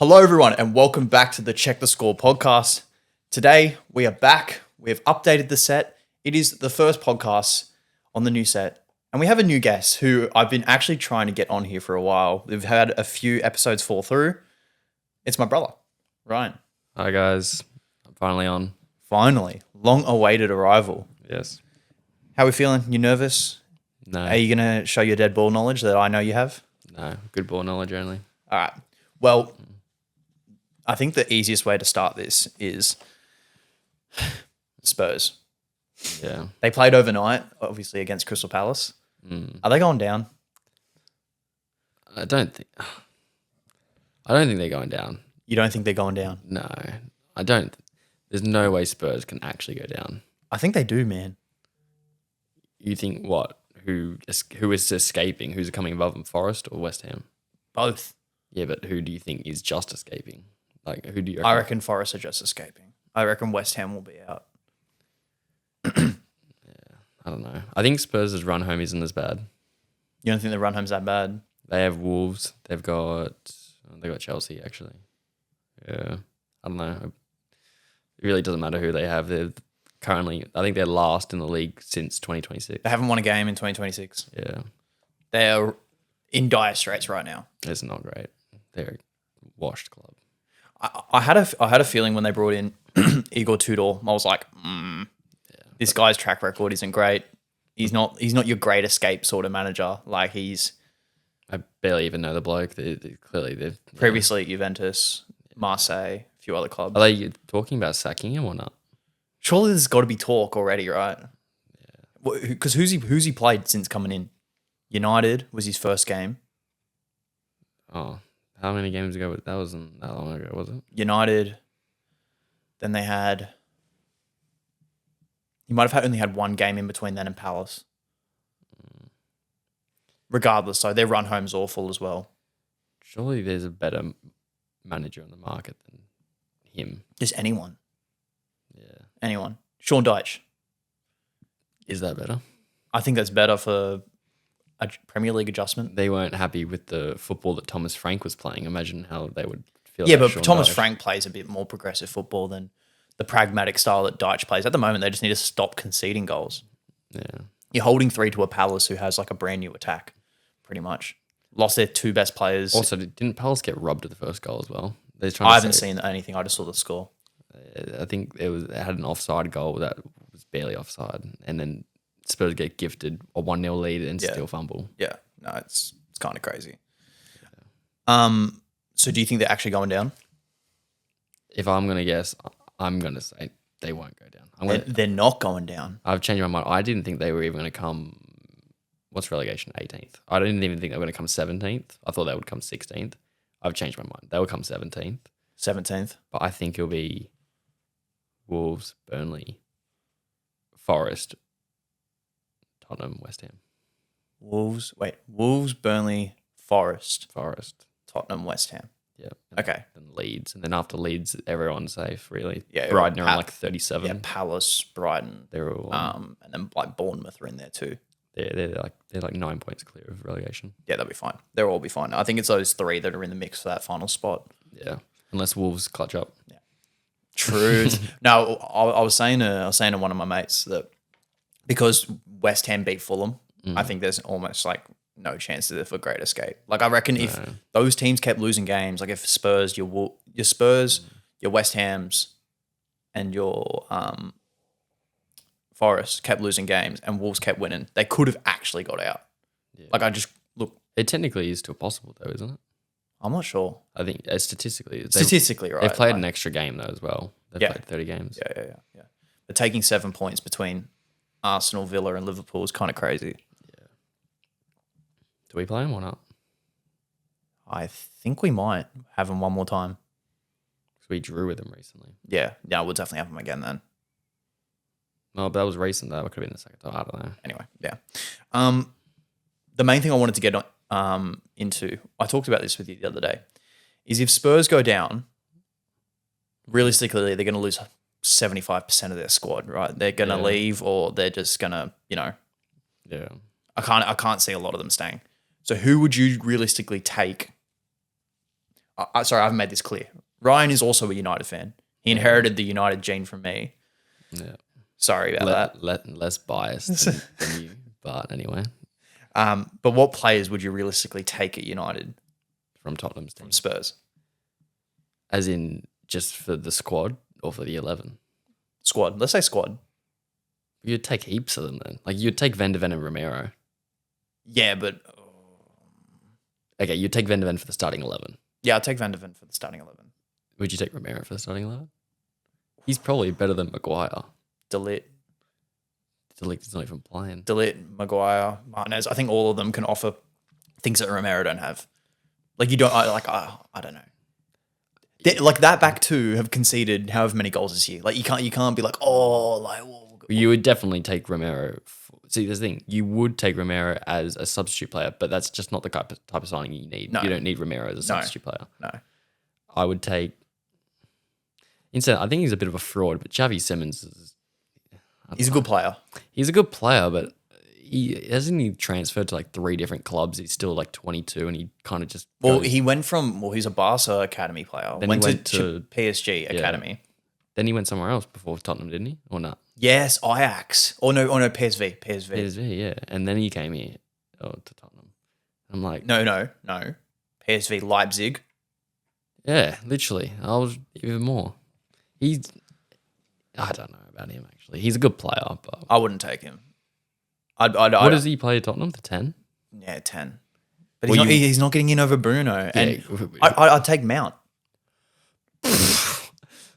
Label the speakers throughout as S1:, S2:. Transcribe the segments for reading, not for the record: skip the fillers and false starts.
S1: Hello, everyone, and welcome back to the Check the Score podcast. Today, we are back. We have updated the set. It is the first podcast on the new set, and we have a new guest who I've been actually trying to get on here for a while. We've had a few episodes fall through. It's my brother, Ryan.
S2: Hi, guys. I'm finally on.
S1: Finally, long-awaited arrival.
S2: Yes.
S1: How are we feeling? You nervous?
S2: No.
S1: Are you going to show your dead ball knowledge that I know you have?
S2: No. Good ball knowledge only.
S1: All right. Well, I think the easiest way to start this is Spurs.
S2: Yeah.
S1: They played overnight, obviously, against Crystal Palace. Are they going down?
S2: I don't think they're going down.
S1: You don't think they're going down?
S2: No. I don't. There's no way Spurs can actually go down.
S1: I think they do, man.
S2: You think what? Who is escaping? Who's coming above them? Forest or West Ham?
S1: Both.
S2: Yeah, but who do you think is just escaping? Like, who do you
S1: I reckon Forest are just escaping. I reckon West Ham will be out.
S2: I don't know. I think Spurs' run home isn't as bad.
S1: You don't think the run home's that bad?
S2: They have Wolves. They've got Chelsea, actually. Yeah. I don't know. It really doesn't matter who they have. They're currently, I think they're last in the league since 2026.
S1: They haven't won a game in 2026.
S2: Yeah.
S1: They're in dire straits right now.
S2: It's not great. They're a washed club.
S1: I had a feeling when they brought in Igor Tudor, I was like, this guy's track record isn't great. He's not your great escape sort of manager. Like
S2: I barely even know the bloke. They've
S1: previously at Juventus, Marseille, a few other clubs.
S2: Are they talking about sacking him or not?
S1: Surely there's got to be talk already, right? Yeah. Because who's he played since coming in? United was his first game.
S2: Oh, how many games ago? That wasn't that long ago, was it?
S1: United. Then they had. He might have only had one game in between then and Palace. Regardless, so their run home's awful as well.
S2: Surely there's a better manager on the market than him.
S1: Just anyone.
S2: Yeah.
S1: Anyone. Sean Dyche.
S2: Is that better?
S1: I think that's better for a Premier League adjustment.
S2: They weren't happy with the football that Thomas Frank was playing. Imagine how they would feel.
S1: Yeah,
S2: about
S1: but
S2: Sean
S1: Thomas
S2: Dyche.
S1: Frank plays a bit more progressive football than the pragmatic style that Dyche plays. At the moment, they just need to stop conceding goals.
S2: Yeah.
S1: You're holding 3 to a Palace who has like a brand new attack, pretty much. Lost their 2 best players.
S2: Also, didn't Palace get robbed at the first goal as well?
S1: I haven't seen anything. I just saw the score.
S2: I think it had an offside goal that was barely offside, and then Spurs get gifted a 1-0 lead and still fumble.
S1: Yeah, no, it's kind of crazy. So do you think they're actually going down?
S2: If I'm gonna guess, I'm gonna say they won't go down.
S1: They're not going down.
S2: I've changed my mind. I didn't think they were even gonna come. What's relegation? 18th. I didn't even think they were gonna come 17th. I thought they would come 16th. I've changed my mind. They will come 17th.
S1: 17th.
S2: But I think it'll be Wolves, Burnley, Forest, Tottenham, West Ham.
S1: Wolves, Burnley, Forest, Tottenham, West Ham.
S2: Yeah.
S1: Okay.
S2: Then Leeds. And then after Leeds, everyone's safe, really.
S1: Yeah.
S2: Brighton are on like 37.
S1: Yeah, Palace, Brighton.
S2: They're all
S1: and then like Bournemouth are in there too.
S2: they're like 9 points clear of relegation.
S1: Yeah, they'll be fine. They'll all be fine. I think it's those 3 that are in the mix for that final spot.
S2: Yeah. Unless Wolves clutch up.
S1: Yeah. True. No, I was saying to one of my mates that because West Ham beat Fulham, I think there's almost like no chance of a great escape. Like I reckon if those teams kept losing games, like if Spurs, your Spurs, your West Hams, and your Forest kept losing games and Wolves kept winning, they could have actually got out. Yeah. Like I just look.
S2: It technically is still possible though, isn't it?
S1: I'm not sure.
S2: I think statistically,
S1: right?
S2: They've played an extra game though as well. They've played 30 games.
S1: Yeah. But taking 7 points between Arsenal, Villa, and Liverpool is kind of crazy.
S2: Yeah. Do we play them or not?
S1: I think we might have them one more time.
S2: Because we drew with them recently.
S1: Yeah, we'll definitely have them again then.
S2: No, but that was recent though. It could have been the second time. I don't know.
S1: Anyway, yeah. The main thing I wanted to get into, I talked about this with you the other day, is if Spurs go down, realistically, they're going to lose 75% of their squad, right? They're going to leave or they're just going to,
S2: Yeah.
S1: I can't see a lot of them staying. So who would you realistically take? sorry, I haven't made this clear. Ryan is also a United fan. He inherited the United gene from me.
S2: Yeah.
S1: Sorry about that.
S2: Less biased than you, but anyway.
S1: But what players would you realistically take at United
S2: From Tottenham's team.
S1: from Spurs?
S2: As in just for the squad or for the 11?
S1: Squad. Let's say squad.
S2: You'd take heaps of them then. Like you'd take Van de Ven and Romero.
S1: Yeah, but
S2: Okay, you'd take Van de Ven for the starting 11.
S1: yeah, I'll take Van de Ven for the starting 11.
S2: Would you take Romero for the starting 11? He's probably better than Maguire.
S1: De
S2: Ligt is not even playing.
S1: Ligt, Maguire, Martinez. I think all of them can offer things that Romero don't have. Like you don't I don't know. Like that back two have conceded however many goals this year. Like you can't be like, oh, like
S2: You would definitely take Romero. See, there's the thing. You would take Romero as a substitute player, but that's just not the type of signing you need.
S1: No.
S2: You don't need Romero as a substitute player.
S1: No.
S2: I would take... Instead, I think he's a bit of a fraud, but Xavi Simons is...
S1: He's a good player.
S2: He's a good player, but hasn't he transferred to like 3 different clubs? He's still like 22 and he kind of just...
S1: He went from... Well, he's a Barca academy player.
S2: Then
S1: went
S2: he went
S1: to
S2: to-
S1: PSG academy.
S2: Then he went somewhere else before Tottenham, didn't he? Or not?
S1: Yes, Ajax. Oh no, PSV.
S2: PSV, yeah. And then he came here to Tottenham. I'm like...
S1: No. PSV Leipzig.
S2: Yeah, literally. I was even more. I don't know about him, actually. He's a good player, but...
S1: I wouldn't take him.
S2: What does he play at Tottenham? The 10?
S1: Yeah, 10. But he's not getting in over Bruno. And I'd take Mount.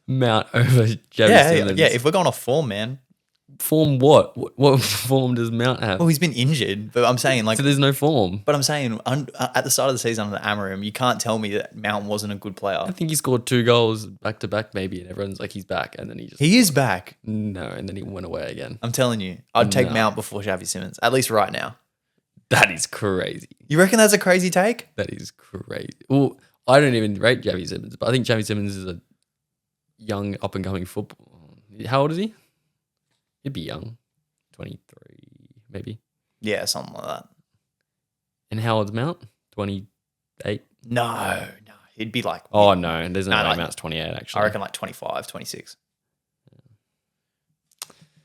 S2: Mount over Xavi Simons.
S1: Yeah, if we're going off form, man.
S2: Form what? What form does Mount have?
S1: Well, he's been injured, but I'm saying like...
S2: So there's no form.
S1: But I'm saying at the start of the season under Amarim, you can't tell me that Mount wasn't a good player.
S2: I think he scored 2 goals back-to-back maybe, and everyone's like, he's back, and then he just...
S1: He is back.
S2: No, and then he went away again.
S1: I'm telling you. I'd take Mount before Xavi Simons, at least right now.
S2: That is crazy.
S1: You reckon that's a crazy take?
S2: That is crazy. Well, I don't even rate Xavi Simons, but I think Xavi Simons is a young, up-and-coming football... How old is he? He'd be young. 23, maybe.
S1: Yeah, something like that.
S2: And how old's Mount? 28?
S1: No. He'd be like...
S2: Oh, no. There's no way
S1: like,
S2: Mount's 28, actually.
S1: I reckon like 25, 26.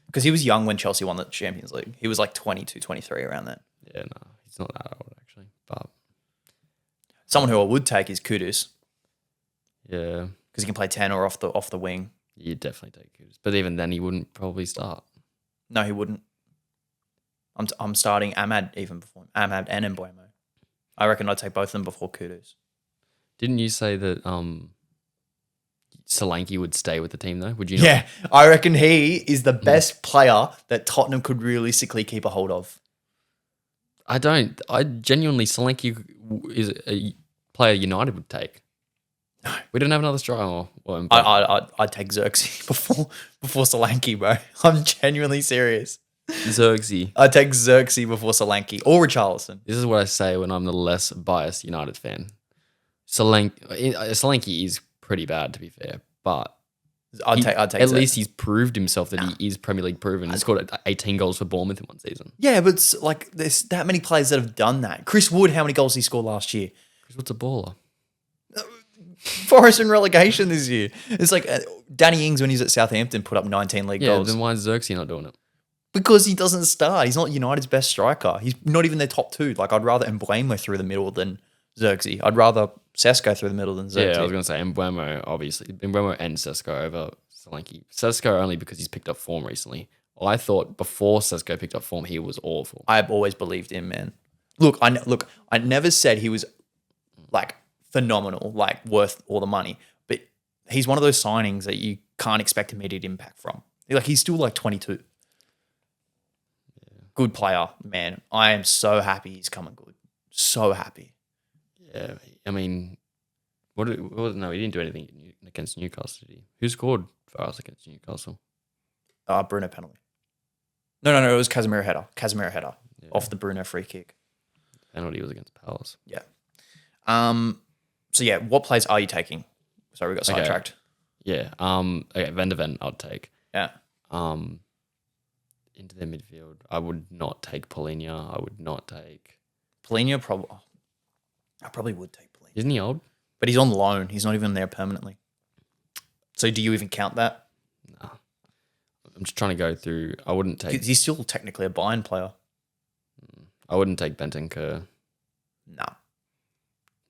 S1: Because he was young when Chelsea won the Champions League. He was like 22, 23 around then.
S2: Yeah, no. He's not that old, actually. But
S1: someone who I would take is Kudus.
S2: Yeah.
S1: Because he can play 10 or off the wing.
S2: You'd definitely take Kudus. But even then, he wouldn't probably start.
S1: No, he wouldn't. I'm starting Ahmad even before him. Ahmad and Mbeumo. I reckon I'd take both of them before Kudus.
S2: Didn't you say that Solanke would stay with the team though? Would you not?
S1: Yeah, I reckon he is the best player that Tottenham could realistically keep a hold of.
S2: I genuinely, Solanke is a player United would take. No. We don't have another striker.
S1: I'd take Xerxes before Solanke, bro. I'm genuinely serious.
S2: Xerxes.
S1: I'd take Xerxes before Solanke or Richarlison.
S2: This is what I say when I'm the less biased United fan. Solanke is pretty bad, to be fair, but
S1: I'd take
S2: at least he's proved himself that he is Premier League proven. He scored 18 goals for Bournemouth in one season.
S1: Yeah, but it's like there's that many players that have done that. Chris Wood, how many goals did he score last year?
S2: Chris Wood's a baller.
S1: Forest in relegation this year. It's like Danny Ings when he's at Southampton put up 19 league goals.
S2: Then why is Xerxes not doing it?
S1: Because he doesn't start. He's not United's best striker. He's not even their top 2. Like I'd rather Mbeumo through the middle than Xerxes. I'd rather Sesko through the middle than Xerxes.
S2: Yeah, I was going to say Mbeumo, obviously. Mbeumo and Sesko over Solanke. Sesko only because he's picked up form recently. I thought before Sesko picked up form, he was awful.
S1: I've always believed him, man. Look, I never said he was like phenomenal, like worth all the money, but he's one of those signings that you can't expect immediate impact from. Like he's still like 22. Yeah. Good player, man. I am so happy he's coming good. So happy.
S2: Yeah, I mean, no, he didn't do anything against Newcastle, did he? Who scored for us against Newcastle?
S1: Bruno penalty. No, it was Casemiro header. Yeah. Off the Bruno free kick.
S2: Penalty was against Palace.
S1: Yeah. So yeah, what plays are you taking? Sorry, we got sidetracked.
S2: Yeah. Okay, Van de Ven I'd take.
S1: Yeah.
S2: Into their midfield, I would not take Paulinho. I would not take
S1: Paulinho. I probably would take Paulinho.
S2: Isn't he old?
S1: But he's on loan. He's not even there permanently. So do you even count that?
S2: No. I'm just trying to go through. I wouldn't take.
S1: He's still technically a Bayern player.
S2: I wouldn't take Bentancur.
S1: No.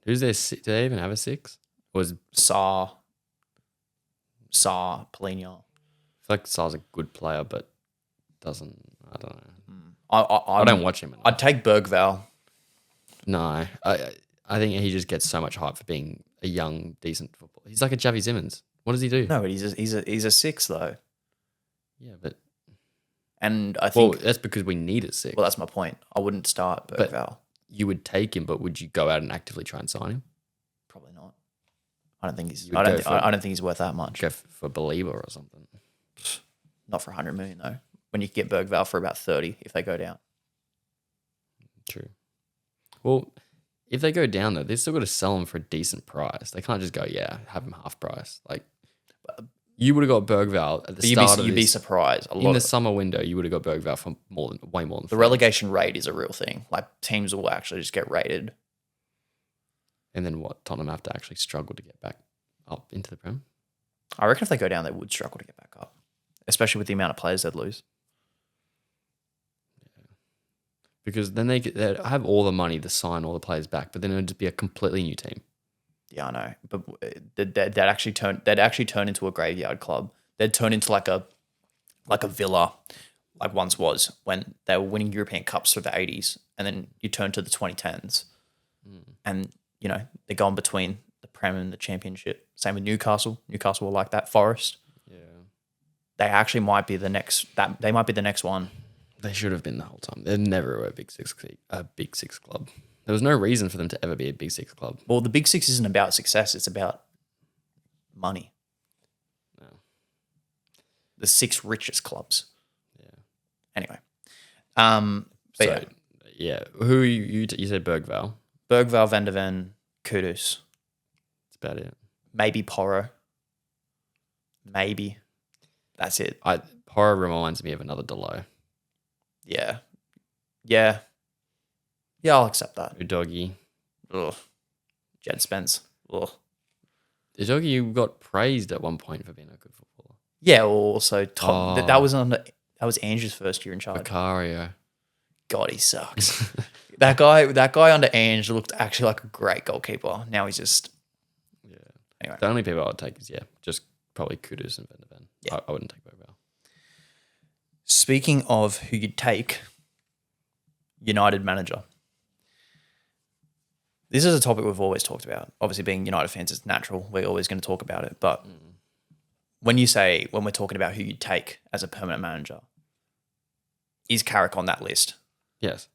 S2: Who's their? Do they even have a 6? Was
S1: Saar, Polina.
S2: I feel like Sar's a good player, but doesn't. I don't know.
S1: I
S2: don't watch him enough.
S1: I'd take Bergvall.
S2: No, I think he just gets so much hype for being a young, decent footballer. He's like a Javi Simmons. What does he do?
S1: No, but he's a 6 though.
S2: Yeah, but
S1: and I think
S2: that's because we need a 6.
S1: Well, that's my point. I wouldn't start Bergvall.
S2: But you would take him, but would you go out and actively try and sign him?
S1: Probably not. I don't think he's worth that much.
S2: Go for Belieber or something.
S1: Not for 100 million though. When you can get Bergvall for about 30 if they go down.
S2: True. Well, if they go down though, they've still got to sell him for a decent price. They can't just go, have him half price. Like you would have got Bergvall at the start of
S1: you'd be surprised.
S2: In the summer window, you would have got Bergvall for way more than
S1: the relegation rate is a real thing. Like teams will actually just get rated.
S2: And then what? Tottenham have to actually struggle to get back up into the Prem?
S1: I reckon if they go down, they would struggle to get back up, especially with the amount of players they'd lose.
S2: Because then they'd have all the money to sign all the players back, but then it would just be a completely new team.
S1: Yeah, I know, but they'd actually turn into a graveyard club. They'd turn into like a Villa, like once was when they were winning European Cups through the 80s, and then you turn to the 2010s, and they're going between the Prem and the Championship. Same with Newcastle. Newcastle were like that. Forest.
S2: Yeah,
S1: they actually might be the next. They might be the next one.
S2: They should have been the whole time. They're never a Big Six club. There was no reason for them to ever be a Big Six club.
S1: Well, the Big Six isn't about success. It's about money.
S2: No.
S1: The 6 richest clubs.
S2: Yeah.
S1: Anyway.
S2: Who you said Bergvall?
S1: Bergvall, Van de Ven, Kudus.
S2: That's about it.
S1: Maybe Porro. Maybe. That's it.
S2: Porro reminds me of another Delo.
S1: Yeah. Yeah. Yeah, I'll accept that.
S2: Udogie.
S1: Ugh. Jed Spence. Ugh.
S2: Udogie, you got praised at one point for being a good footballer.
S1: Yeah, also that was Andrew's first year in charge.
S2: Vicario.
S1: God, he sucks. that guy under Ange looked actually like a great goalkeeper. Now he's just Anyway.
S2: The only people I would take is just probably Kudus and Van de Ven. Yeah. I wouldn't take Bergvall.
S1: Speaking of who you'd take, United manager. This is a topic we've always talked about. Obviously, being United fans is natural. We're always going to talk about it. But when we're talking about who you'd take as a permanent manager, is Carrick on that list?
S2: Yes.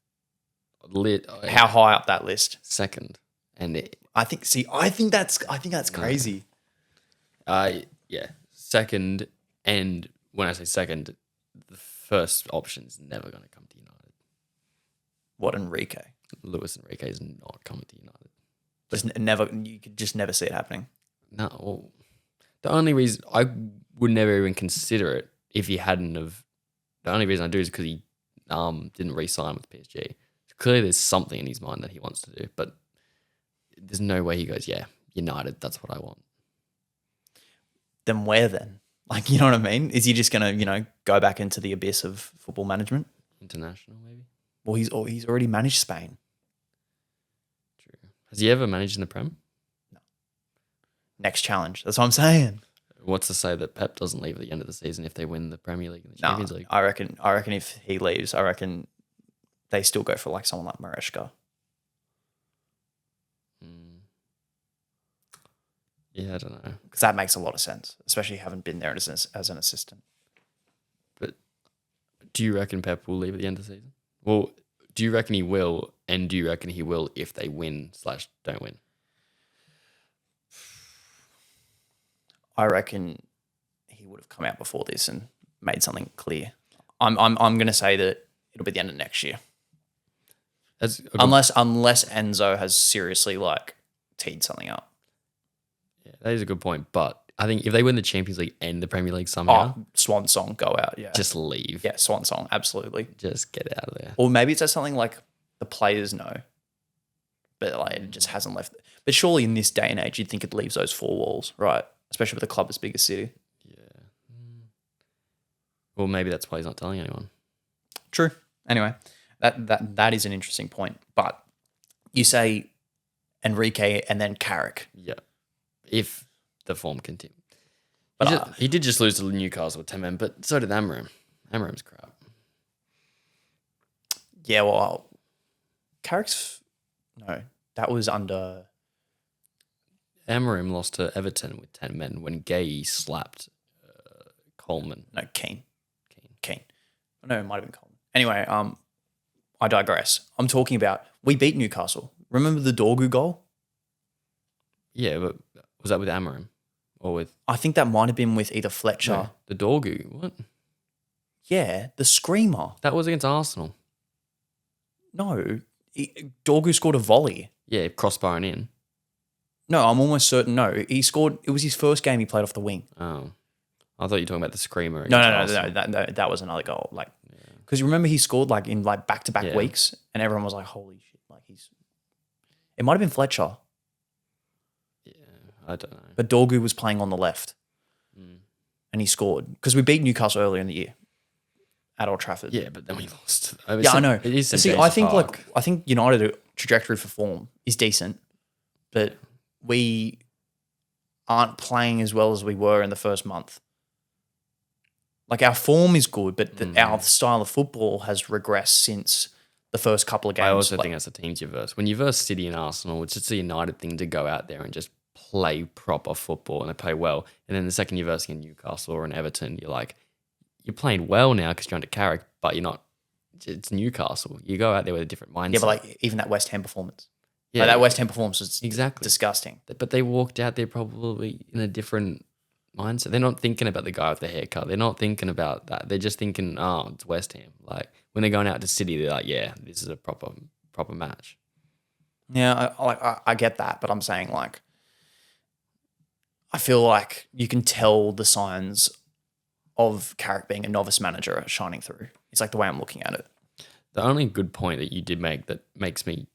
S1: How high up that list?
S2: Second. And
S1: I think that's crazy.
S2: Second, and when I say second, the first option is never going to come to United.
S1: What, Enrique?
S2: Luis Enrique is not coming to United.
S1: You could just never see it happening.
S2: No. Well, the only reason I would never even consider it if he hadn't have. The only reason I do is because he didn't re-sign with PSG. Clearly, there's something in his mind that he wants to do, but there's no way he goes, United, that's what I want.
S1: Then where then? Like, you know what I mean? Is he just going to, go back into the abyss of football management?
S2: International, maybe?
S1: Well, he's already managed Spain.
S2: True. Has he ever managed in the Prem?
S1: No. Next challenge. That's what I'm saying.
S2: What's to say that Pep doesn't leave at the end of the season if they win the Premier League and the Champions League?
S1: I reckon if he leaves, I reckon they still go for like someone like Maresca.
S2: Yeah, I don't know.
S1: Because that makes a lot of sense, especially having been there as an assistant.
S2: But do you reckon Pep will leave at the end of the season? Well, do you reckon he will? And do you reckon he will if they win/don't win?
S1: I reckon he would have come out before this and made something clear. I'm going to say that it'll be the end of next year. Unless Enzo has seriously teed something up.
S2: Yeah, that is a good point. But I think if they win the Champions League and the Premier League somehow,
S1: swan song, go out. Yeah,
S2: just leave.
S1: Yeah, swan song, absolutely.
S2: Just get out of there.
S1: Or maybe it's something like the players know, but it just hasn't left. But surely in this day and age, you'd think it leaves those four walls, right? Especially with a club as big as City.
S2: Yeah. Well, maybe that's why he's not telling anyone.
S1: True. Anyway, that is an interesting point. But you say Enrique and then Carrick.
S2: Yeah. If the form continues. But he did just lose to Newcastle with 10 men, but so did Amarim. Amarim's crap.
S1: Yeah, well, Carrick's... No, that was under...
S2: Amarim lost to Everton with 10 men when Gay slapped Coleman.
S1: No, Keane. No, it might have been Coleman. Anyway, I digress. I'm talking about... We beat Newcastle. Remember the Dorgu goal?
S2: Yeah, but was that with Amarim? Or with...
S1: I think that might have been with either Fletcher...
S2: No, the Dorgu? What?
S1: Yeah, the screamer.
S2: That was against Arsenal.
S1: No, Dorgu scored a volley.
S2: Yeah, crossbar and in.
S1: No, I'm almost certain. No, he scored. It was his first game he played off the wing.
S2: Oh, I thought you were talking about the screamer.
S1: No. That was another goal. Like, because you remember he scored like in like back-to-back weeks, and everyone was like, "Holy shit!" Like It might have been Fletcher.
S2: Yeah, I don't know.
S1: But Dorgu was playing on the left, and he scored because we beat Newcastle earlier in the year at Old Trafford.
S2: Yeah, but then we lost.
S1: I know.
S2: It is.
S1: See, I think United trajectory for form is decent, but we aren't playing as well as we were in the first month. Like our form is good, but our style of football has regressed since the first couple of games.
S2: I also think that's the teams you verse. When you verse City and Arsenal, it's just a United thing to go out there and just play proper football and they play well. And then the second you're versing in Newcastle or in Everton, you're playing well now because you're under Carrick, but you're not. It's Newcastle. You go out there with a different mindset.
S1: Yeah, but like even that West Ham performance. Yeah, like that West Ham performance was disgusting.
S2: But they walked out there probably in a different mindset. They're not thinking about the guy with the haircut. They're not thinking about that. They're just thinking, oh, it's West Ham. Like when they're going out to City, they're like, yeah, this is a proper match.
S1: Yeah, I get that, but I'm saying like, I feel like you can tell the signs of Carrick being a novice manager shining through. It's like the way I'm looking at it.
S2: The only good point that you did make that makes me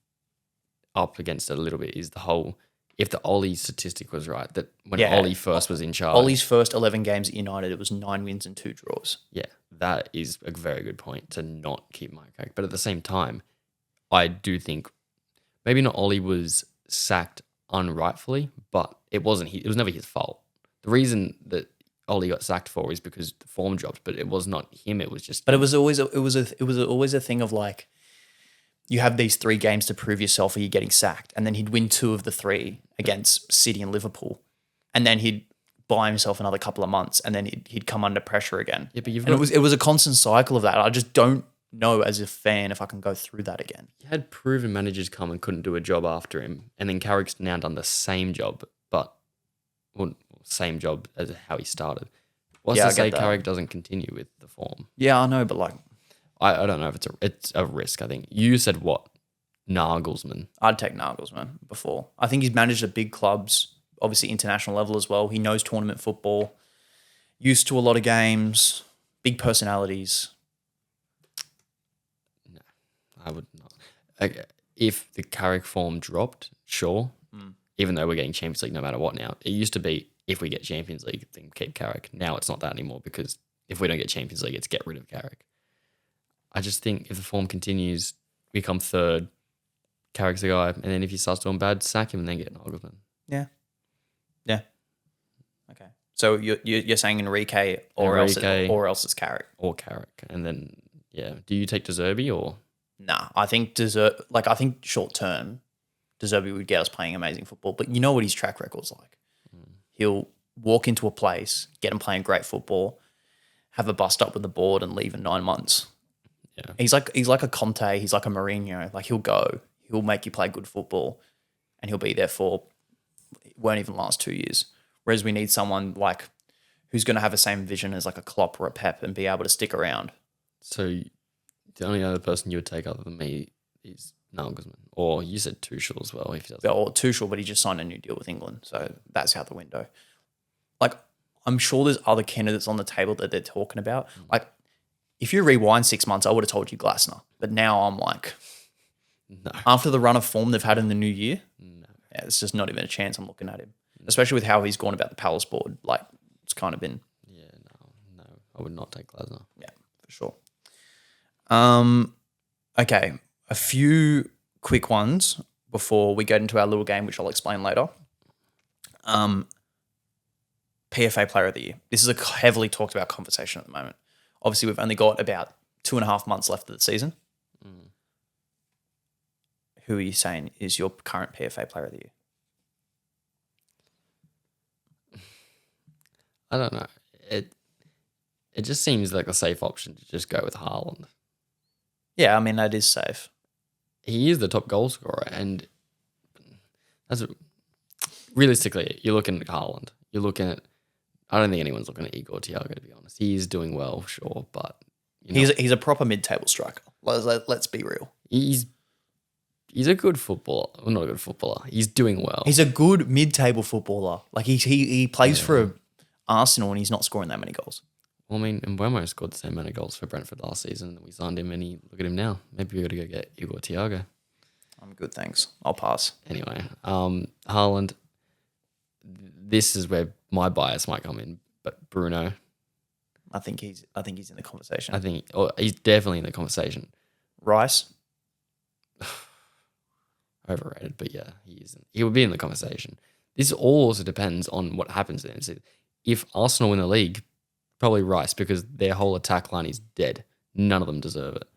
S2: up against it a little bit is the whole, if the Ollie statistic was right, that when Ollie first was in charge.
S1: Ollie's first 11 games at United, it was 9 wins and 2 draws.
S2: Yeah, that is a very good point to not keep Mike Carrick. But at the same time, I do think maybe not Ollie was sacked unrightfully, but it was never his fault. The reason that Ollie got sacked for is because the form dropped, but it was not him. It was just.
S1: But it was always a thing of like, you have these 3 games to prove yourself, or you're getting sacked, and then he'd win 2 of the 3 against City and Liverpool, and then he'd buy himself another couple of months, and then he'd come under pressure again.
S2: Yeah, but
S1: it was a constant cycle of that. I just don't know as a fan if I can go through that again.
S2: You had proven managers come and couldn't do a job after him, and then Carrick's now done the same job, same job as how he started. What's to say Carrick doesn't continue with the form?
S1: Yeah, I know, but like,
S2: I don't know if it's a risk. I think you said what? Nagelsmann.
S1: I'd take Nagelsmann before. I think he's managed at big clubs, obviously international level as well. He knows tournament football, used to a lot of games, big personalities.
S2: No, I would not. If the Carrick form dropped, sure. Even though we're getting Champions League no matter what now. It used to be if we get Champions League, then keep Carrick. Now it's not that anymore because if we don't get Champions League, it's get rid of Carrick. I just think if the form continues, we come third, Carrick's the guy, and then if he starts doing bad, sack him and then get Nagelsmann.
S1: Yeah. Okay. So you're saying Enrique or else it's Carrick.
S2: Or Carrick. And then, do you take De Zerbi or?
S1: Nah, I think short term, De Zerbi would get us playing amazing football, but you know what his track record's like. He'll walk into a place, get him playing great football, have a bust up with the board and leave in 9 months. Yeah. He's like a Conte, he's like a Mourinho. Like he'll make you play good football and he'll be there for, it won't even last 2 years. Whereas we need someone like who's going to have the same vision as like a Klopp or a Pep and be able to stick around.
S2: So the only other person you would take other than me is Nagelsmann. Or you said Tuchel as well. If he does
S1: or Tuchel, but he just signed a new deal with England. So that's out the window. Like, I'm sure there's other candidates on the table that they're talking about. Like, if you rewind 6 months, I would have told you Glasner. But now I'm like,
S2: no.
S1: After the run of form they've had in the new year,
S2: no.
S1: Yeah, it's just not even a chance I'm looking at him, especially with how he's gone about the Palace board. Like, it's kind of been...
S2: Yeah, no, I would not take Glasner.
S1: Yeah, for sure. Okay, a few quick ones before we get into our little game, which I'll explain later. PFA Player of the Year. This is a heavily talked about conversation at the moment. Obviously, we've only got about 2.5 months left of the season. Who are you saying is your current PFA Player of the Year?
S2: I don't know. It just seems like a safe option to just go with Haaland.
S1: Yeah, I mean, that is safe.
S2: He is the top goal scorer, and realistically, you're looking at Haaland. You're looking at... I don't think anyone's looking at Igor Thiago, to be honest. He is doing well, sure, but...
S1: He's a proper mid-table striker. Let's be real.
S2: He's a good footballer. Well, not a good footballer. He's doing well.
S1: He's a good mid-table footballer. Like, he plays for Arsenal and he's not scoring that many goals.
S2: Well, I mean, Mbeumo scored the same amount of goals for Brentford last season. We signed him and look at him now. Maybe we got to go get Igor Thiago.
S1: I'm good, thanks. I'll pass.
S2: Anyway, Haaland, this is where my bias might come in, but Bruno...
S1: I think he's in the conversation.
S2: He's definitely in the conversation.
S1: Rice?
S2: Overrated, but yeah, he isn't. He would be in the conversation. This all also depends on what happens then. So if Arsenal win the league, probably Rice, because their whole attack line is dead. None of them deserve it.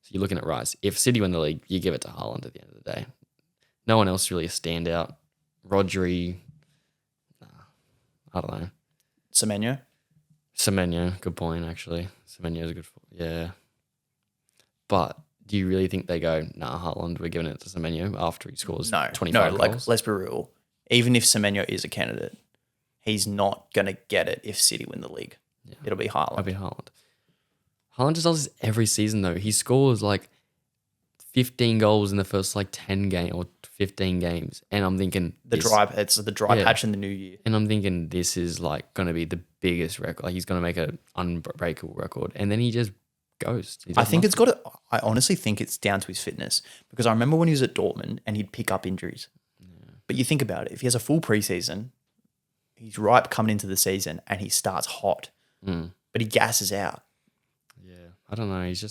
S2: So you're looking at Rice. If City win the league, you give it to Haaland at the end of the day. No one else really a standout. Rodri, I don't know. Semenyo, good point, actually. Semenyo's a good... Yeah. But do you really think they go, nah, Haaland, we're giving it to Semenyo after he scores 25 goals?
S1: Like, let's be real. Even if Semenyo is a candidate, he's not going to get it if City win the league. Yeah. It'll be Haaland.
S2: It'll be Haaland. Haaland just does this every season, though. He scores, 15 goals in the first, 10 games or 15 games. And I'm thinking...
S1: It's the dry patch in the new year.
S2: And I'm thinking this is, going to be the biggest record. He's going to make an unbreakable record. And then he just goes.
S1: I honestly think it's down to his fitness, because I remember when he was at Dortmund and he'd pick up injuries. Yeah. But you think about it, if he has a full preseason, he's ripe coming into the season and he starts hot, but he gasses out.
S2: Yeah, I don't know. He's a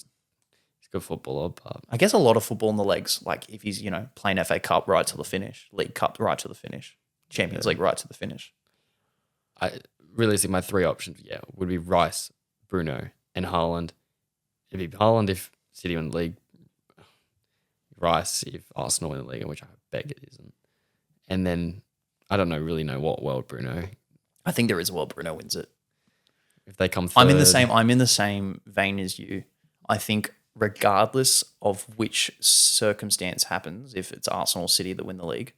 S2: good footballer, but
S1: I guess a lot of football in the legs, if he's, playing FA Cup right to the finish, League Cup right to the finish, Champions League right to the finish.
S2: Realistically, my three options, would be Rice, Bruno, and Haaland. It'd be Haaland if City win the league, Rice if Arsenal win the league, which I beg it isn't. And then I don't really know what world Bruno.
S1: I think there is a world Bruno wins it.
S2: If they come third.
S1: I'm in the same vein as you. I think regardless of which circumstance happens, if it's Arsenal or City that win the league,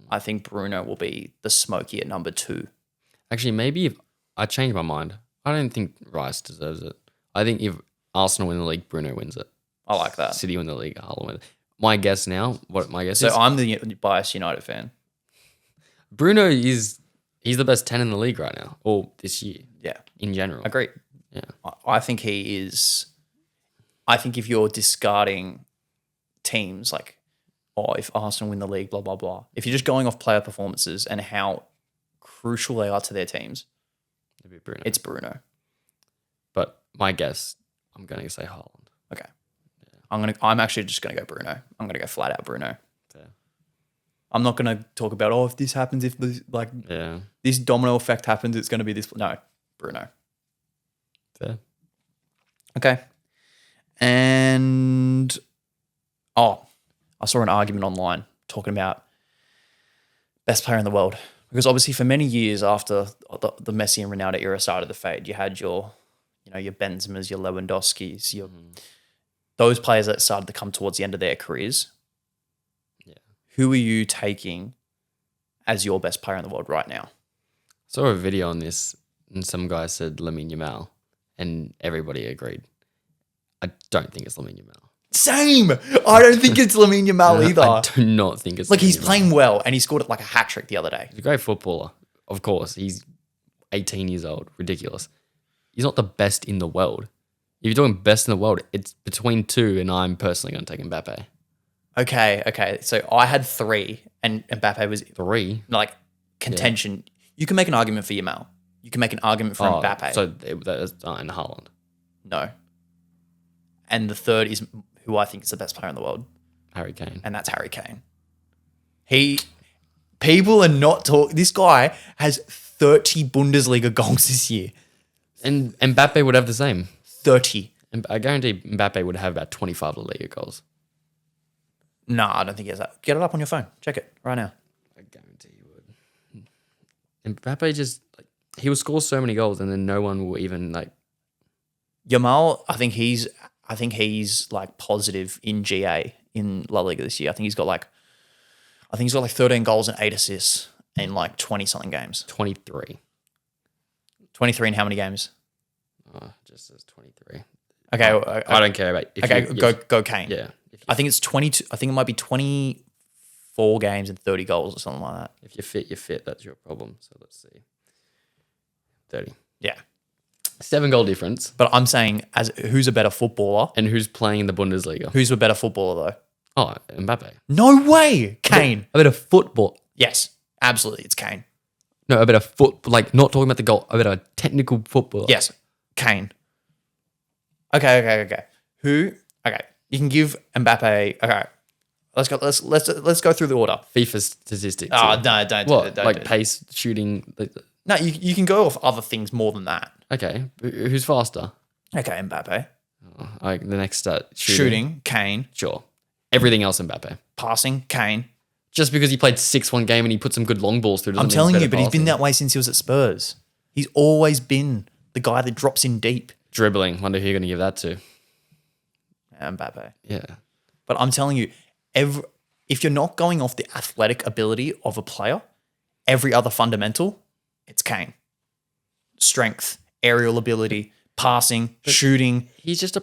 S1: I think Bruno will be the smoky at number 2.
S2: Actually, maybe if I change my mind, I don't think Rice deserves it. I think if Arsenal win the league, Bruno wins it.
S1: I like that.
S2: City win the league, Haaland wins it. My guess now, is...
S1: So I'm the biased United fan.
S2: Bruno he's the best 10 in the league right now, or this year.
S1: Yeah.
S2: In general.
S1: Agreed.
S2: Yeah.
S1: I think he is... I think if you're discarding teams if Arsenal win the league, blah, blah, blah, if you're just going off player performances and how crucial they are to their teams,
S2: it'd be Bruno.
S1: It's Bruno.
S2: But my guess, I'm going to say Haaland.
S1: Okay. Yeah. I'm actually just going to go Bruno. I'm going to go flat out Bruno.
S2: Fair.
S1: I'm not going to talk about, if this happens, if this, this domino effect happens, it's going to be this. No, Bruno.
S2: Fair.
S1: Okay. And, I saw an argument online talking about best player in the world. Because obviously for many years after the Messi and Ronaldo era started to fade, you had your Benzemas, your Lewandowskis, those players that started to come towards the end of their careers.
S2: Yeah.
S1: Who are you taking as your best player in the world right now?
S2: I saw a video on this and some guy said Lamine Yamal and everybody agreed. I don't think it's Lamine Yamal.
S1: Same. I don't think it's Lamine Yamal either.
S2: I do not think it's
S1: he's playing well and he scored a hat trick the other day.
S2: He's a great footballer. Of course. He's 18 years old. Ridiculous. He's not the best in the world. If you're talking best in the world, it's between two and I'm personally going to take Mbappe.
S1: Okay. So I had 3, and Mbappe was
S2: 3.
S1: like contention. You can make an argument for Yamal. You can make an argument for Mbappe.
S2: So that is in Haaland.
S1: No. And the third is who I think is the best player in the world,
S2: Harry Kane.
S1: and that's Harry Kane. People are not talking. This guy has 30 Bundesliga goals this year.
S2: And Mbappe would have the same.
S1: 30.
S2: And I guarantee Mbappe would have about 25 La Liga goals.
S1: No, I don't think he has that. Get it up on your phone. Check it right now.
S2: I guarantee he would. And Mbappe just he will score so many goals, and then no one will even
S1: Yamal, I think he's like positive in GA in La Liga this year. I think he's got like 13 goals and 8 assists in like 20 something games.
S2: 23.
S1: 23 in how many games?
S2: Just says 23.
S1: Okay,
S2: I don't care about.
S1: Go Kane.
S2: Yeah,
S1: I think it's 22. I think it might be 24 games and 30 goals or something like that.
S2: if you're fit, you're fit. That's your problem. So let's see. 30.
S1: Yeah,
S2: 7-goal difference.
S1: but I'm saying as who's a better footballer?
S2: And who's playing in the Bundesliga?
S1: Who's a better footballer though?
S2: Oh, Mbappe.
S1: No way, Kane.
S2: A better football.
S1: Yes, absolutely, it's Kane.
S2: No, a better not talking about the goal. A better technical football.
S1: Yes, Kane. Okay. Who? Okay, you can give Mbappe. Okay, let's go through the order.
S2: FIFA statistics.
S1: Oh
S2: yeah.
S1: no, don't
S2: What?
S1: do it, don't
S2: Like
S1: do it.
S2: pace, shooting.
S1: No, you can go off other things more than that.
S2: Okay, who's faster?
S1: Okay, Mbappe.
S2: The next
S1: Shooting, Kane.
S2: Sure. Everything else Mbappe.
S1: Passing, Kane.
S2: Just because he played 6 one game and he put some good long balls through.
S1: I'm telling you, but he's been that way since he was at Spurs. He's always been the guy that drops in deep.
S2: Dribbling. Wonder who you're going to give that to.
S1: Mbappe.
S2: Yeah.
S1: But I'm telling you, if you're not going off the athletic ability of a player, every other fundamental, it's Kane. Strength, aerial ability, passing, shooting.
S2: He's just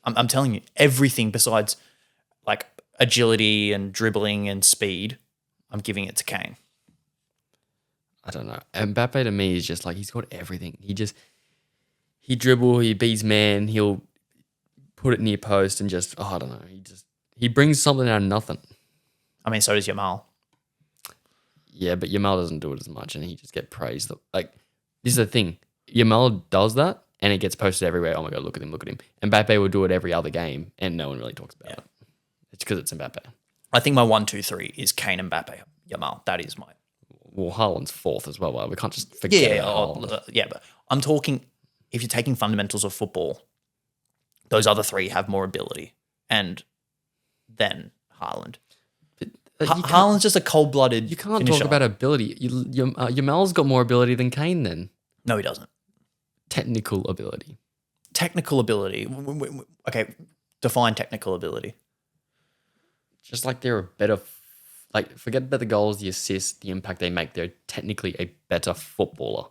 S1: I'm telling you, everything besides like agility and dribbling and speed, I'm giving it to Kane.
S2: I don't know. Mbappe to me is just like he's got everything. He dribble, he beats man, he'll put it near post and just I don't know. He brings something out of nothing.
S1: I mean, so does Yamal.
S2: Yeah, but Yamal doesn't do it as much, and he just get praised. Like this is the thing. Yamal does that, and it gets posted everywhere. Oh my god, look at him! Mbappe will do it every other game, and no one really talks about it. It's because it's Mbappe.
S1: I think my 1, 2, 3 is Kane, Mbappe, Yamal. That is my.
S2: Well, Haaland's 4th as well. We can't just forget.
S1: Yeah, but I'm talking. If you're taking fundamentals of football, those other 3 have more ability, and then Haaland. Haaland's just a cold-blooded.
S2: You can't
S1: finisher.
S2: talk about ability. Yamal's got more ability than Kane. Then
S1: No, he doesn't.
S2: technical ability.
S1: Technical ability. Okay, define technical ability.
S2: Just like they're a better, forget about the goals, the assists, the impact they make. They're technically a better footballer.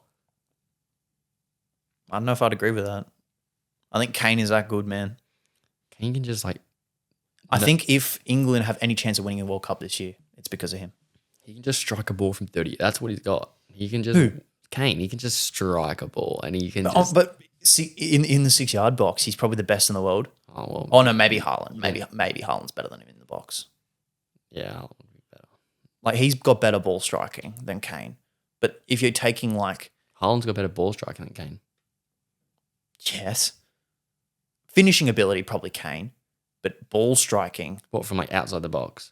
S1: I don't know if I'd agree with that. I think Kane is that good, man.
S2: Kane can just
S1: I think if England have any chance of winning a World Cup this year, it's because of him.
S2: he can just strike a ball from 30. That's what he's got. He can just
S1: Who?
S2: Kane. He can just strike a ball, and he can.
S1: But see, in the 6-yard box, he's probably the best in the world.
S2: Oh well.
S1: Oh no, maybe Haaland. Maybe Haaland's better than him in the box.
S2: Yeah, Haaland would be better.
S1: Like he's got better ball striking than Kane. But if you're taking
S2: Haaland's got better ball striking than Kane.
S1: yes, finishing ability probably Kane, but ball striking,
S2: What from outside the box?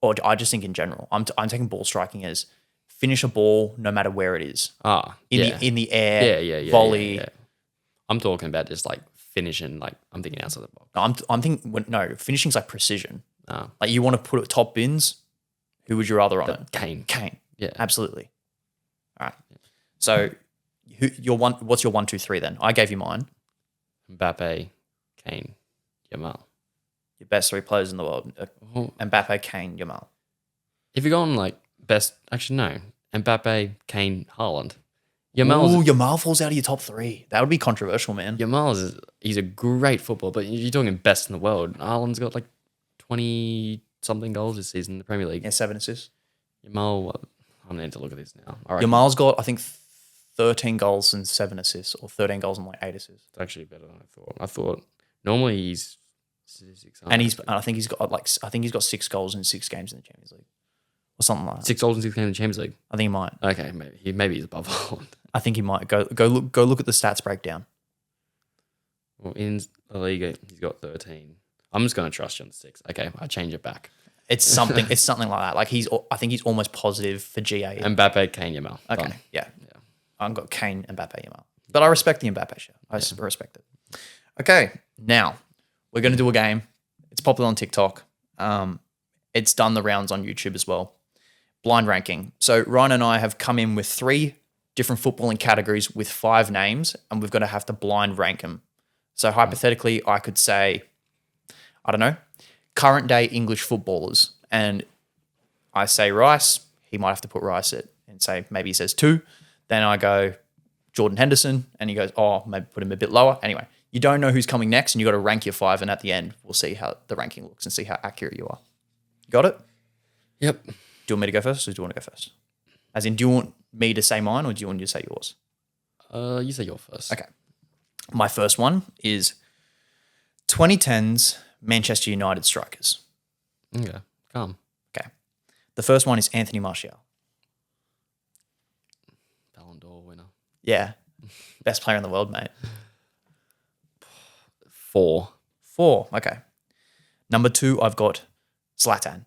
S1: or I just think in general, I'm taking ball striking as finish a ball no matter where it is in the air,
S2: yeah,
S1: volley.
S2: Yeah. I'm talking about just finishing. I'm thinking outside the box.
S1: No, I'm thinking finishing's like precision.
S2: Oh.
S1: Like you want to put it top bins. Who would you rather on it?
S2: Kane.
S1: Yeah, absolutely. All right. So, what's your 1, 2, 3 then? I gave you mine.
S2: Mbappe, Kane, Yamal.
S1: Your best 3 players in the world: Mbappe, Kane, Yamal.
S2: If you're going best, actually no. Mbappe, Kane, Haaland.
S1: Yamal falls out of your top 3. That would be controversial, man.
S2: He's a great footballer, but you're talking best in the world. Haaland's got 20 something goals this season in the Premier League.
S1: Yeah, 7 assists.
S2: Yamal, I'm going to need to look at this now.
S1: Yamal's got, I think, 13 goals and 7 assists, or 13 goals and 8 assists.
S2: It's actually better than I thought. I thought normally he's Statistics.
S1: And I think he's got 6 goals in 6 games in the Champions League or something like that.
S2: 6 goals in 6 games in the Champions League.
S1: I think he might.
S2: Okay, maybe he's above Haaland.
S1: I think he might. Go look at the stats breakdown.
S2: Well, in La Liga, he's got 13. I'm just going to trust you on the 6. Okay, I change it back.
S1: It's something. It's something like that. Like I think he's almost positive for GA.
S2: Mbappe, Kane, Yamal.
S1: Okay,
S2: Done.
S1: yeah. I've got Kane, Mbappe, Yamal. But I respect the Mbappe share. I respect it. Okay, now we're going to do a game. It's popular on TikTok. It's done the rounds on YouTube as well. Blind ranking. So Ryan and I have come in with 3 different footballing categories with 5 names, and we've got to have to blind rank them. So hypothetically, I could say, I don't know, current day English footballers, and I say Rice. He might have to put Rice at, and say maybe he says 2. Then I go Jordan Henderson, and he goes, oh, maybe put him a bit lower. Anyway, you don't know who's coming next, and you got to rank your 5, and at the end, we'll see how the ranking looks and see how accurate you are. Got it?
S2: Yep.
S1: Do you want me to go first, or do you want to go first? As in, do you want me to say mine, or do you want you to say yours?
S2: You say yours first.
S1: Okay. My first one is 2010s Manchester United strikers.
S2: Okay, calm.
S1: Okay. The first one is Anthony Martial.
S2: Ballon d'Or winner.
S1: Yeah. Best player in the world, mate.
S2: 4.
S1: 4. Okay. Number 2, I've got Zlatan.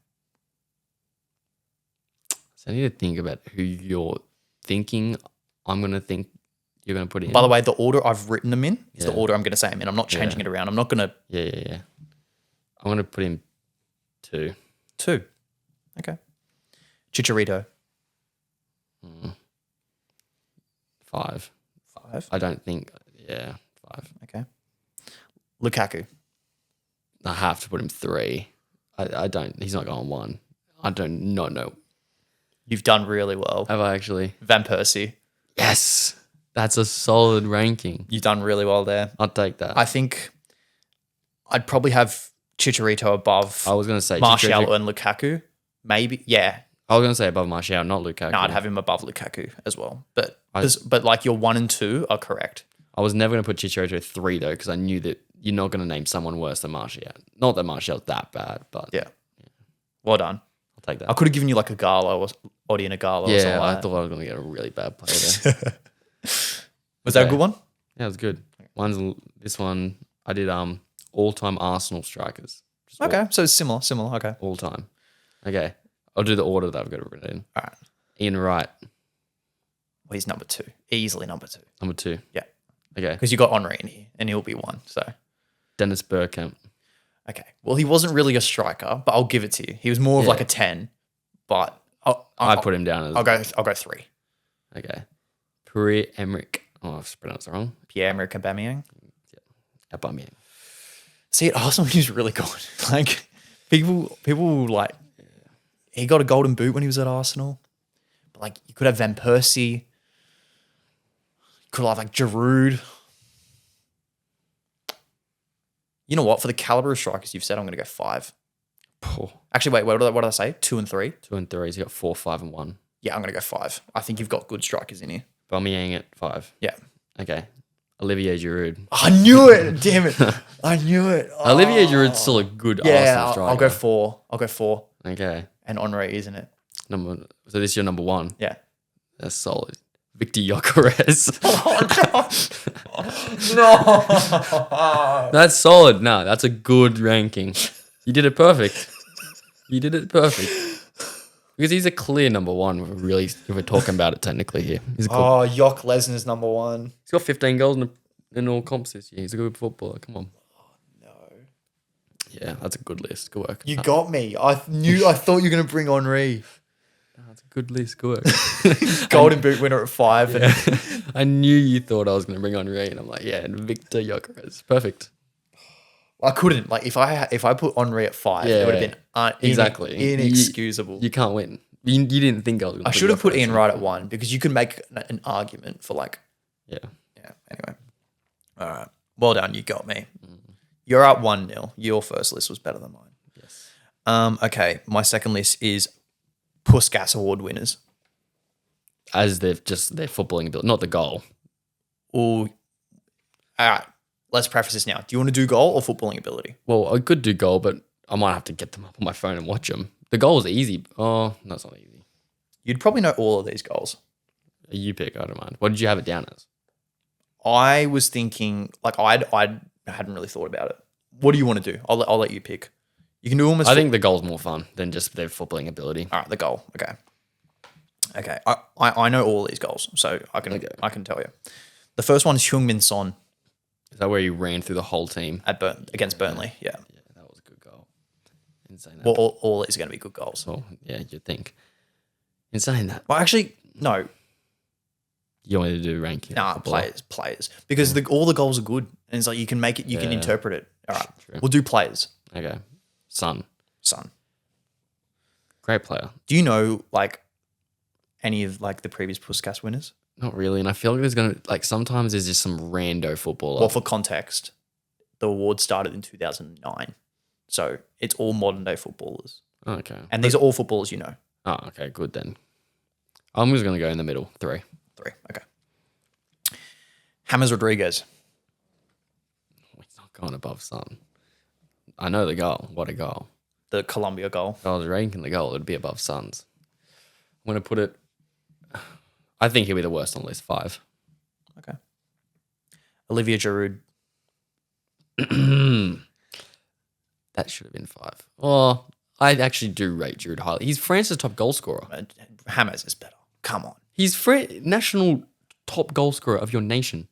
S2: So I need to think about who you're thinking. I'm going to think you're going to put it in.
S1: By the way, the order I've written them in is the
S2: Yeah.
S1: order I'm going to say them in. I'm not changing it around. I'm not going to...
S2: Yeah. I'm going to put in 2.
S1: 2. Okay. Chicharito.
S2: 5.
S1: 5.
S2: I don't think... Yeah, 5.
S1: Okay. Lukaku.
S2: I have to put him 3. I don't... He's not going 1. I do not know.
S1: You've done really well.
S2: Have I actually?
S1: Van Persie.
S2: Yes! That's a solid ranking.
S1: You've done really well there.
S2: I'll take that.
S1: I think I'd probably have Chicharito above
S2: I was going to say...
S1: Martial and Lukaku. Maybe. Yeah.
S2: I was going to say above Martial, not Lukaku.
S1: No, I'd have him above Lukaku as well. But
S2: I-
S1: but like your 1 and 2 are correct.
S2: I was never going to put Chicharito 3 though, because I knew that you're not going to name someone worse than Martial. Not that Martial's that bad, but
S1: Yeah. Well done.
S2: I'll take that.
S1: I could have given you like a Gala or Odion Gala or something
S2: Yeah,
S1: like
S2: I
S1: that.
S2: thought I was going to get a really bad player there.
S1: Was that a
S2: Okay.
S1: good one?
S2: Yeah, it was good. This one, I did all-time Arsenal strikers. Just
S1: Okay. So it's similar. Okay.
S2: All time. Okay. I'll do the order that I've got it written in.
S1: All right.
S2: Ian Wright,
S1: Well, he's number 2. Easily number 2.
S2: number 2.
S1: Yeah.
S2: Okay.
S1: Because you got Henri in here and he'll be 1. So,
S2: Dennis Bergkamp.
S1: okay. Well, he wasn't really a striker, but I'll give it to you. He was more of like a 10, but
S2: I put him down as...
S1: I'll go 3.
S2: Okay. Pierre-Emerick. Oh, I've pronounced it wrong.
S1: Pierre-Emerick Aubameyang.
S2: Aubameyang.
S1: See, at Arsenal, he was really good. Like, people like, he got a golden boot when he was at Arsenal. But like, you could have Van Persie. You could have like Giroud. You know what? For the caliber of strikers you've said, I'm going to go 5.
S2: Oh,
S1: Actually, wait, what did I say? 2 and 3?
S2: 2 and 3. He's got 4, 5, and 1.
S1: Yeah, I'm going to go 5. I think you've got good strikers in here.
S2: Aubameyang at 5.
S1: Yeah.
S2: Okay. Olivier Giroud.
S1: I knew it. Damn it. I knew it. Oh.
S2: Olivier Giroud's still a good
S1: Yeah,
S2: Arsenal striker.
S1: I'll go 4. I'll go 4.
S2: Okay.
S1: And Henri, isn't it?
S2: So this is your number 1.
S1: Yeah.
S2: That's solid. Victor Gyökeres.
S1: No.
S2: That's solid. No, that's a good ranking. You did it perfect. Because he's a clear number 1. If we're talking about it technically here. He's a good,
S1: Oh, Jock Lesnar's number 1.
S2: he's got 15 goals in all comps this year. He's a good footballer. Come on.
S1: No.
S2: Yeah, that's a good list. Good work.
S1: You got me. I thought you were going to bring Henri.
S2: That's a good list. Good work.
S1: Golden boot winner at 5. And
S2: I knew you thought I was going to bring on Ray, and I'm like, yeah, and Victor Gyökeres. Perfect.
S1: I couldn't. Like, if I put Henri at 5, it would have been
S2: Exactly.
S1: inexcusable.
S2: You can't win. You didn't think I was going to
S1: I should have put Ian Wright at 1 because you could make an argument for like,
S2: Yeah.
S1: anyway. All right. Well done. You got me. You're up 1-0. Your first list was better than mine.
S2: Yes.
S1: Okay. My second list is Puskas Award winners.
S2: As their footballing ability, not the goal.
S1: All right. let's preface this now. Do you want to do goal or footballing ability?
S2: Well, I could do goal, but I might have to get them up on my phone and watch them. The goal is easy. Oh, no, it's not easy.
S1: You'd probably know all of these goals.
S2: You pick. I don't mind. What did you have it down as?
S1: I was thinking, like, I hadn't really thought about it. What do you want to do? I'll let you pick. You can do almost.
S2: I think the goal's more fun than just their footballing ability.
S1: All right, the goal. Okay. I know all these goals, so I can tell you. The first one is Heung-min Son
S2: Is that where you ran through the whole team?
S1: against Burnley. Yeah.
S2: Yeah, that was a good goal. Insane.
S1: Well, all these are going to be good goals.
S2: Well, yeah, you'd think. Insane that.
S1: Well, actually, no.
S2: You want me to do ranking?
S1: Nah, players. Because all the goals are good. And it's like you can make it, you can interpret it. All right.
S2: True.
S1: We'll do players.
S2: Okay. Son. Great player.
S1: Do you know, like, any of, like, the previous Puskas winners?
S2: Not really. And I feel like there's going to, like, sometimes there's just some rando footballer.
S1: Well, for context, the award started in 2009. So it's all modern day footballers.
S2: Oh, okay.
S1: And these are all footballers you know.
S2: Oh, okay. Good then. I'm just going to go in the middle. 3.
S1: Okay. James Rodriguez.
S2: He's not going above Son. I know the goal. What a goal.
S1: The Colombia goal.
S2: If I was ranking the goal, it would be above Son's. I'm going to put it... I think he'll be the worst on the list. 5.
S1: Okay. Olivier Giroud.
S2: That should have been 5. Oh, I actually do rate Giroud highly. He's France's top goal scorer.
S1: James is better. Come on.
S2: He's national top goal scorer of your nation.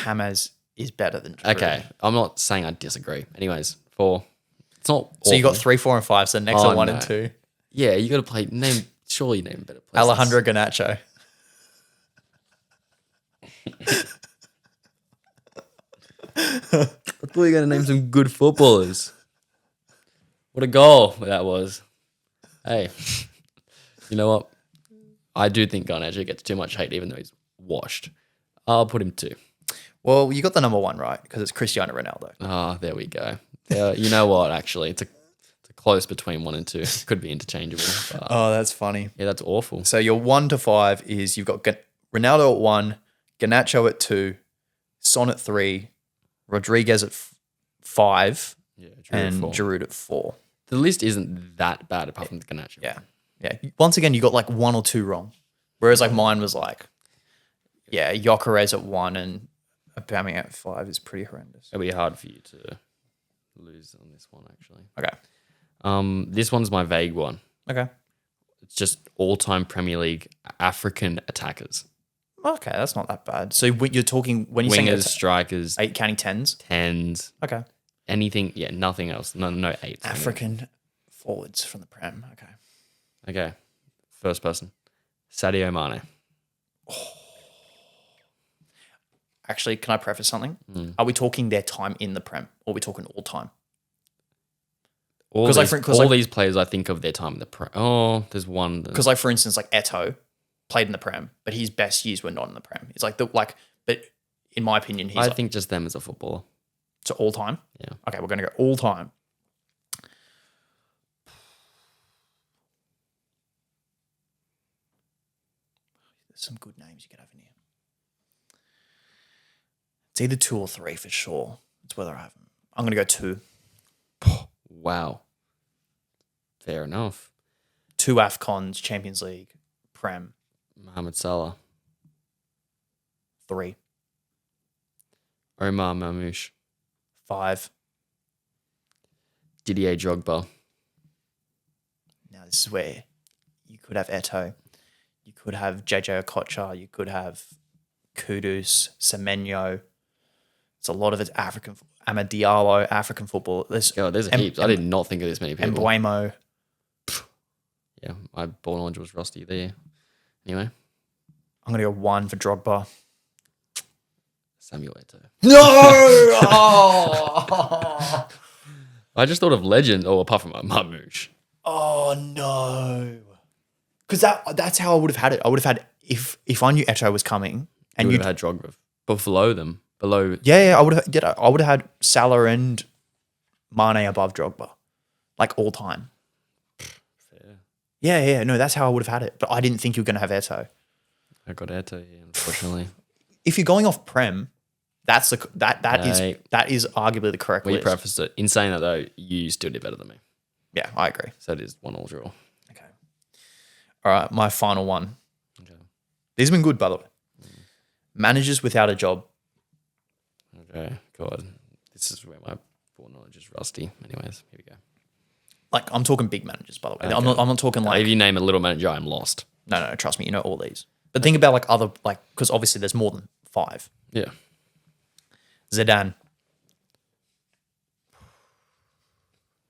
S1: James is better than Giroud.
S2: Okay, I'm not saying I disagree. Anyways, 4. It's not awful.
S1: So you got 3, 4, and 5. So next are 1
S2: no.
S1: and 2.
S2: Yeah, you got to play... Surely name better players.
S1: Alejandro Garnacho.
S2: I thought you were going to name some good footballers. What a goal that was. Hey, you know what? I do think Garnacho gets too much hate even though he's washed. I'll put him 2.
S1: Well, you got the number 1 right because it's Cristiano Ronaldo.
S2: Ah, there we go. You know what, actually? It's a close between 1 and 2. Could be interchangeable. But
S1: Oh, that's funny.
S2: yeah, that's awful.
S1: So your 1 to 5 is you've got Ronaldo at 1, Garnacho at 2, Son at 3, Rodriguez at 5,
S2: Yeah,
S1: and
S2: 4.
S1: Giroud at 4.
S2: The list isn't that bad apart from the Garnacho.
S1: Yeah. Once again, you got like 1 or 2 wrong. Whereas like mine was like, Gyökeres at 1 and Aubameyang at 5 is pretty horrendous.
S2: It'll be hard for you to lose on this one, actually.
S1: Okay.
S2: This one's my vague one.
S1: Okay.
S2: It's just all-time Premier League African attackers.
S1: Okay, that's not that bad. So you're talking when you're
S2: Wingers,
S1: saying
S2: strikers,
S1: 8 counting 10s?
S2: 10s,
S1: Okay.
S2: anything. Yeah, nothing else. No 8s.
S1: African forwards from the Prem. Okay.
S2: Okay. First person. Sadio Mane.
S1: Actually, can I preface something? Are we talking their time in the Prem or are we talking all time?
S2: All these players I think of their time in the Prem. Oh, there's one.
S1: Because like for instance, like Eto'o played in the Prem, but his best years were not in the Prem. It's like but in my opinion,
S2: I think just them as a footballer.
S1: So all time?
S2: Yeah.
S1: Okay, we're gonna go all time. There's some good names you could have in here. It's either 2 or 3 for sure. It's whether I have them. I'm gonna go 2.
S2: Wow. Fair enough.
S1: 2 AFCONs, Champions League, Prem.
S2: Mohamed Salah.
S1: 3.
S2: Omar Mamouche.
S1: 5.
S2: Didier Drogba.
S1: Now this is where you could have Eto'o. You could have JJ Okocha. You could have Kudus, Semenyo. It's a lot of it's African. Amad Diallo, African football. There's
S2: heaps. I did not think of this many people.
S1: Mbuemo.
S2: Yeah, my ball knowledge was rusty there. Anyway.
S1: I'm going to go 1 for Drogba.
S2: Samuel Eto'o.
S1: No! Oh!
S2: I just thought of legend, apart from Mamouche.
S1: Oh, no. Because that's how I would have had it. I would have had, if I knew Eto'o was coming. And
S2: you would have had Drogba. But below them.
S1: Yeah, I would have had Salah and Mane above Drogba. Like all time.
S2: Fair.
S1: Yeah. No, that's how I would have had it. But I didn't think you were going to have Eto'o.
S2: I got Eto'o here, unfortunately.
S1: If you're going off Prem, That is
S2: Mate.
S1: that is arguably the correct
S2: We
S1: list.
S2: prefaced it. In saying that, though, you still did better than me.
S1: Yeah, I agree.
S2: So it is 1-1 draw.
S1: Okay. All right, my final one.
S2: Okay.
S1: These have been good, by the way. Managers without a job.
S2: Okay. God. This is where my ball knowledge is rusty. Anyways, here we go.
S1: Like, I'm talking big managers, by the way.
S2: Okay.
S1: I'm not talking like...
S2: If you name a little manager, I'm lost.
S1: No, trust me, you know all these. But think about like other, like, because obviously there's more than 5.
S2: Yeah.
S1: Zidane.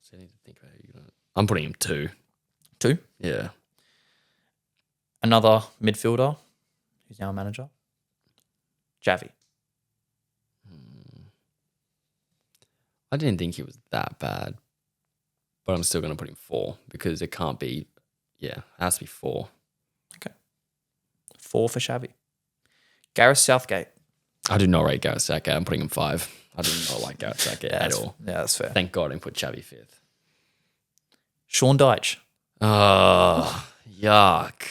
S2: So I need to think about who you're gonna... I'm putting him 2.
S1: 2.
S2: Yeah.
S1: Another midfielder who's now a manager. Javi.
S2: I didn't think he was that bad, but I'm still going to put him 4 because it can't be... Yeah, it has to be 4.
S1: Okay. 4 for Xavi. Gareth Southgate.
S2: I do not rate Gareth Southgate. I'm putting him 5. I do not like Gareth Southgate at all.
S1: Yeah, that's fair.
S2: Thank God I didn't put Xavi 5th.
S1: Sean Dyche.
S2: Oh, yuck.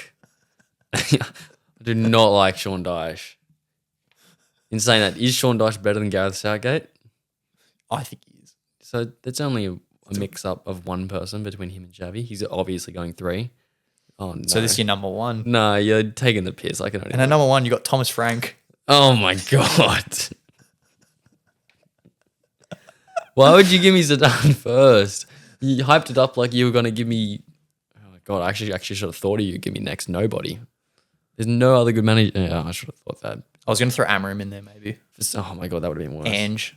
S2: I do not like Sean Dyche. In saying that, is Sean Dyche better than Gareth Southgate?
S1: I think he is.
S2: So it's only a mix-up of one person between him and Xavi. He's obviously going 3. Oh, no.
S1: So this is your number 1.
S2: No, you're taking the piss. I can only...
S1: And at number 1, you got Thomas Frank.
S2: Oh, my God. Why would you give me Zidane first? You hyped it up like you were going to give me... Oh, God, I actually should have thought of you. Give me next nobody. There's no other good manager. Yeah, I should have thought that.
S1: I was going to throw Amarim in there maybe.
S2: Oh, my God, that would have been worse.
S1: Ange.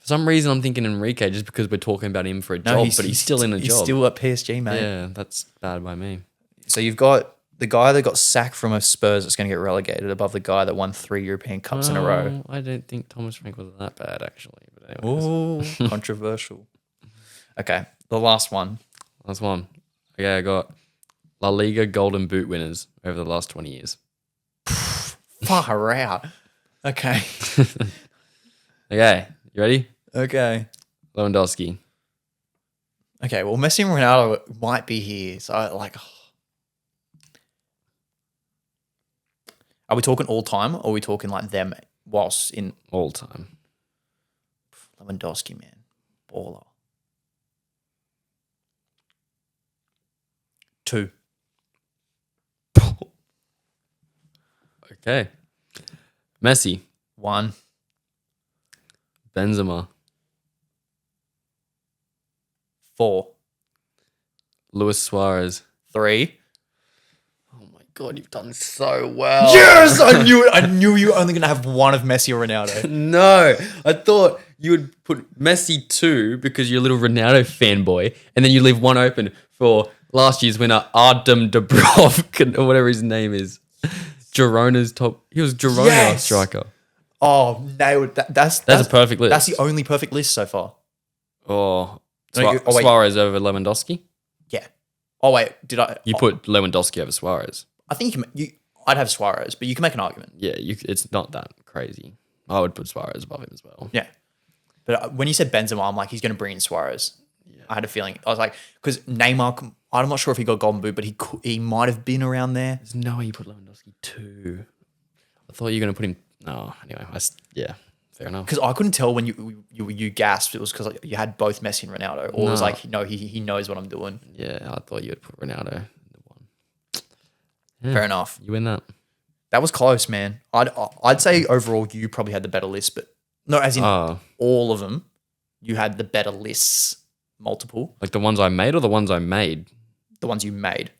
S2: For some reason, I'm thinking Enrique just because we're talking about him for a job, but he's still in a job.
S1: He's still at PSG, mate.
S2: Yeah, that's bad by me.
S1: So you've got the guy that got sacked from a Spurs that's going to get relegated above the guy that won 3 European Cups in a row.
S2: I don't think Thomas Frank was that bad, actually. But anyways.
S1: Oh, controversial. Okay, the last one.
S2: Last one. Okay, I got La Liga Golden Boot winners over the last 20 years.
S1: Far out. Okay.
S2: Okay, you ready?
S1: Okay.
S2: Lewandowski.
S1: Okay, well, Messi and Ronaldo might be here. So, like... Are we talking all time or are we talking like them whilst in...
S2: All time.
S1: Lewandowski, man. Baller. 2.
S2: Okay. Messi.
S1: 1.
S2: Benzema.
S1: 4.
S2: Luis Suarez.
S1: 3.
S2: Oh my God, you've done so well.
S1: Yes, I knew it. I knew you were only going to have one of Messi or Ronaldo.
S2: No, I thought you would put Messi 2 because you're a little Ronaldo fanboy, and then you leave 1 open for last year's winner, Artem Dubrovkin, or whatever his name is. Girona's top. He was Girona
S1: Yes.
S2: striker.
S1: Oh, nailed that. That's
S2: a perfect list.
S1: That's the only perfect list so far.
S2: Oh,
S1: No, wait.
S2: Suarez over Lewandowski.
S1: Yeah. Oh wait, did I?
S2: You put Lewandowski over Suarez.
S1: I think I'd have Suarez, but you can make an argument.
S2: Yeah, it's not that crazy. I would put Suarez above him as well.
S1: Yeah. But when you said Benzema, I'm like, he's going to bring in Suarez. Yeah. I had a feeling. I was like, because Neymar, I'm not sure if he got Golden Boot, but he might have been around there.
S2: There's no way you put Lewandowski 2. I thought you were going to put him... No, anyway. Yeah, fair enough.
S1: Because I couldn't tell when you gasped. It was because you had both Messi and Ronaldo. Or it was like, no, he knows what I'm doing.
S2: Yeah, I thought you would put Ronaldo in the 1. Yeah,
S1: Fair enough.
S2: you win that.
S1: That was close, man. I'd say overall you probably had the better list, but no, as in all of them, you had the better lists, multiple.
S2: Like the ones I made or the ones I made?
S1: The ones you made.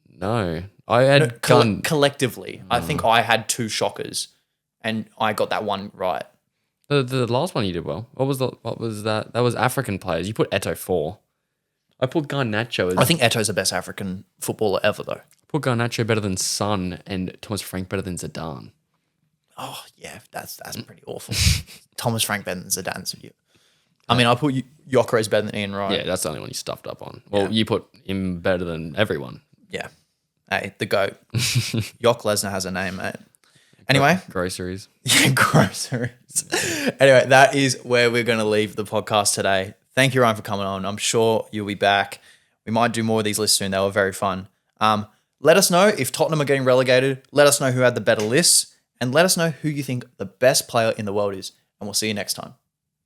S2: No, I had done
S1: collectively. I think I had 2 shockers, and I got that one right.
S2: the last one you did well. What was that? That was African players. You put Eto'o 4. I put Garnacho as...
S1: I think Eto's the best African footballer ever, though.
S2: Put Garnacho better than Son and Thomas Frank better than Zidane.
S1: Oh, yeah, that's pretty awful. Thomas Frank better than Zidane's view. I mean, I put Gyökeres better than Ian Wright.
S2: Yeah, that's the only one you stuffed up on. Well, you put him better than everyone.
S1: Yeah. Hey, the GOAT. Jock Lesnar has a name, mate. Anyway.
S2: Groceries.
S1: Yeah, groceries. Anyway, that is where we're going to leave the podcast today. Thank you, Ryan, for coming on. I'm sure you'll be back. We might do more of these lists soon. They were very fun. Let us know if Tottenham are getting relegated. Let us know who had the better lists. and let us know who you think the best player in the world is. And we'll see you next time.